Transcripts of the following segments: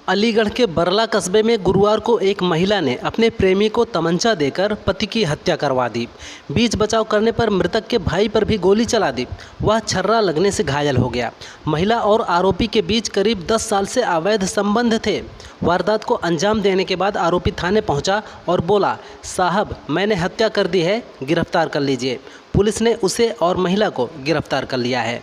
अलीगढ़ के बरला कस्बे में गुरुवार को एक महिला ने अपने प्रेमी को तमंचा देकर पति की हत्या करवा दी। बीच बचाव करने पर मृतक के भाई पर भी गोली चला दी। वह छर्रा लगने से घायल हो गया। महिला और आरोपी के बीच करीब 10 साल से अवैध संबंध थे। वारदात को अंजाम देने के बाद आरोपी थाने पहुंचा और बोला, साहब मैंने हत्या कर दी है, गिरफ्तार कर लीजिए। पुलिस ने उसे और महिला को गिरफ्तार कर लिया है।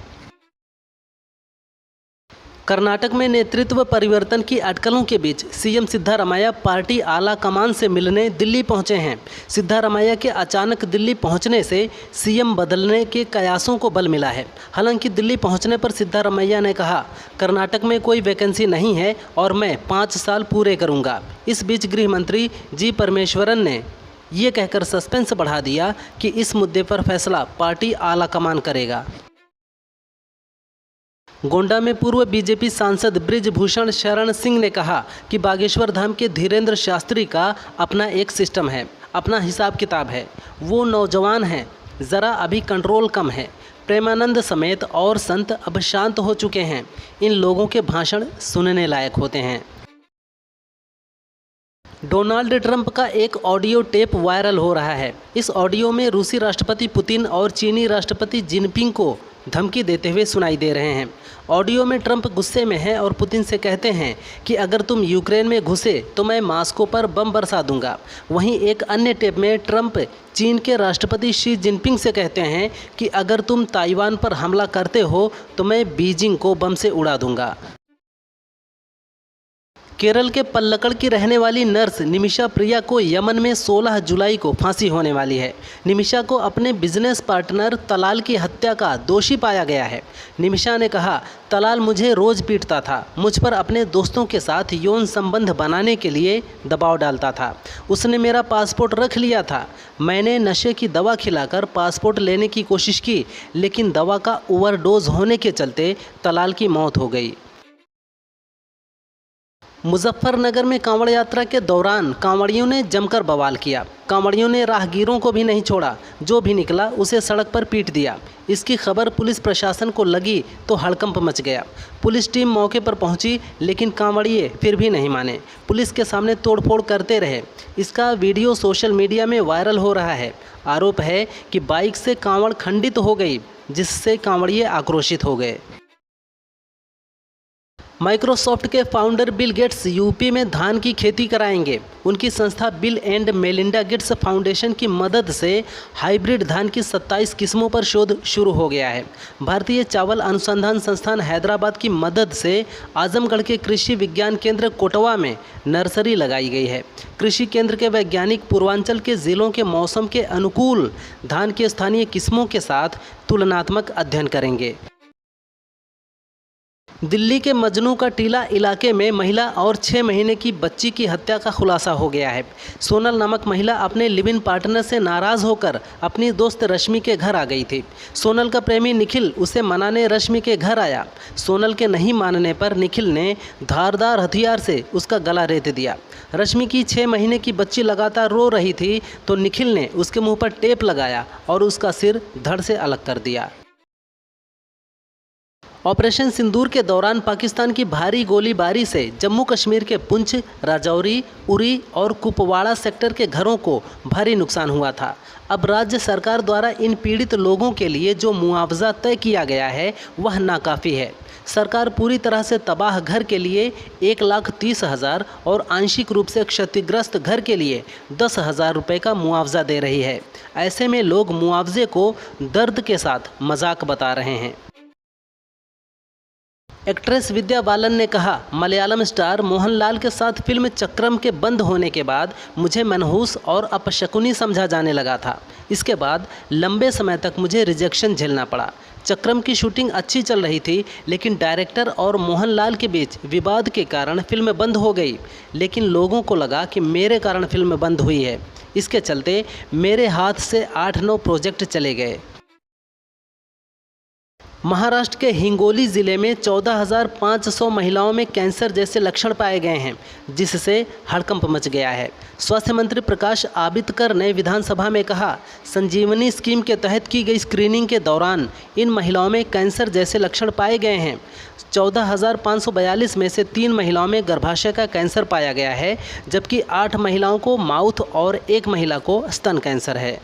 कर्नाटक में नेतृत्व परिवर्तन की अटकलों के बीच सीएम सिद्धारमैया पार्टी आला कमान से मिलने दिल्ली पहुंचे हैं। सिद्धारमैया के अचानक दिल्ली पहुंचने से सीएम बदलने के कयासों को बल मिला है। हालांकि दिल्ली पहुंचने पर सिद्धारमैया ने कहा, कर्नाटक में कोई वैकेंसी नहीं है और मैं 5 साल पूरे करूंगा। इस बीच गृह मंत्री जी परमेश्वरन ने ये कहकर सस्पेंस बढ़ा दिया कि इस मुद्दे पर फैसला पार्टी आला कमान करेगा। गोंडा में पूर्व बीजेपी सांसद बृजभूषण शरण सिंह ने कहा कि बागेश्वर धाम के धीरेन्द्र शास्त्री का अपना एक सिस्टम है, अपना हिसाब किताब है। वो नौजवान हैं, ज़रा अभी कंट्रोल कम है। प्रेमानंद समेत और संत अब शांत हो चुके हैं। इन लोगों के भाषण सुनने लायक होते हैं। डोनाल्ड ट्रंप का एक ऑडियो टेप वायरल हो रहा है। इस ऑडियो में रूसी राष्ट्रपति पुतिन और चीनी राष्ट्रपति जिनपिंग को धमकी देते हुए सुनाई दे रहे हैं। ऑडियो में ट्रंप गुस्से में हैं और पुतिन से कहते हैं कि अगर तुम यूक्रेन में घुसे तो मैं मॉस्को पर बम बरसा दूंगा। वहीं एक अन्य टेप में ट्रंप चीन के राष्ट्रपति शी जिनपिंग से कहते हैं कि अगर तुम ताइवान पर हमला करते हो तो मैं बीजिंग को बम से उड़ा दूंगा। केरल के पल्लकड़ की रहने वाली नर्स निमिषा प्रिया को यमन में 16 जुलाई को फांसी होने वाली है। निमिषा को अपने बिजनेस पार्टनर तलाल की हत्या का दोषी पाया गया है। निमिषा ने कहा, तलाल मुझे रोज़ पीटता था, मुझ पर अपने दोस्तों के साथ यौन संबंध बनाने के लिए दबाव डालता था। उसने मेरा पासपोर्ट रख लिया था। मैंने नशे की दवा खिलाकर पासपोर्ट लेने की कोशिश की, लेकिन दवा का ओवरडोज होने के चलते तलाल की मौत हो गई। मुजफ्फरनगर में कांवड़ यात्रा के दौरान कांवड़ियों ने जमकर बवाल किया। कांवड़ियों ने राहगीरों को भी नहीं छोड़ा, जो भी निकला उसे सड़क पर पीट दिया। इसकी खबर पुलिस प्रशासन को लगी तो हड़कंप मच गया। पुलिस टीम मौके पर पहुंची, लेकिन कांवड़िए फिर भी नहीं माने, पुलिस के सामने तोड़फोड़ करते रहे। इसका वीडियो सोशल मीडिया में वायरल हो रहा है। आरोप है कि बाइक से कांवड़ खंडित हो गई, जिससे कांवड़िए आक्रोशित हो गए। माइक्रोसॉफ्ट के फाउंडर बिल गेट्स यूपी में धान की खेती कराएंगे। उनकी संस्था bill and Melinda Gates foundation की मदद से हाइब्रिड धान की 27 किस्मों पर शोध शुरू हो गया है। भारतीय चावल अनुसंधान संस्थान हैदराबाद की मदद से आजमगढ़ के कृषि विज्ञान केंद्र कोटवा में नर्सरी लगाई गई है। कृषि केंद्र के वैज्ञानिक पूर्वांचल के जिलों के मौसम के अनुकूल धान की स्थानीय किस्मों के साथ तुलनात्मक अध्ययन करेंगे। दिल्ली के मजनू का टीला इलाके में महिला और 6 महीने की बच्ची की हत्या का खुलासा हो गया है। सोनल नामक महिला अपने लिव इन पार्टनर से नाराज़ होकर अपनी दोस्त रश्मि के घर आ गई थी। सोनल का प्रेमी निखिल उसे मनाने रश्मि के घर आया। सोनल के नहीं मानने पर निखिल ने धारदार हथियार से उसका गला रेत दिया। रश्मि की 6 महीने की बच्ची लगातार रो रही थी तो निखिल ने उसके मुँह पर टेप लगाया और उसका सिर धड़ से अलग कर दिया। ऑपरेशन सिंदूर के दौरान पाकिस्तान की भारी गोलीबारी से जम्मू कश्मीर के पुंछ, राजौरी, उरी और कुपवाड़ा सेक्टर के घरों को भारी नुकसान हुआ था। अब राज्य सरकार द्वारा इन पीड़ित लोगों के लिए जो मुआवजा तय किया गया है वह नाकाफ़ी है। सरकार पूरी तरह से तबाह घर के लिए 1,30,000 और आंशिक रूप से क्षतिग्रस्त घर के लिए 10,000 रुपये का मुआवजा दे रही है। ऐसे में लोग मुआवजे को दर्द के साथ मजाक बता रहे हैं। एक्ट्रेस विद्या बालन ने कहा, मलयालम स्टार मोहनलाल के साथ फिल्म चक्रम के बंद होने के बाद मुझे मनहूस और अपशकुनी समझा जाने लगा था। इसके बाद लंबे समय तक मुझे रिजेक्शन झेलना पड़ा। चक्रम की शूटिंग अच्छी चल रही थी, लेकिन डायरेक्टर और मोहनलाल के बीच विवाद के कारण फिल्म बंद हो गई। लेकिन लोगों को लगा कि मेरे कारण फिल्म बंद हुई है। इसके चलते मेरे हाथ से 8-9 प्रोजेक्ट चले गए। महाराष्ट्र के हिंगोली ज़िले में 14,500 महिलाओं में कैंसर जैसे लक्षण पाए गए हैं, जिससे हड़कंप मच गया है। स्वास्थ्य मंत्री प्रकाश आबिदकर ने विधानसभा में कहा, संजीवनी स्कीम के तहत की गई स्क्रीनिंग के दौरान इन महिलाओं में कैंसर जैसे लक्षण पाए गए हैं। 14,542 में से 3 महिलाओं में गर्भाशय का कैंसर पाया गया है, जबकि 8 महिलाओं को माउथ और 1 महिला को स्तन कैंसर है।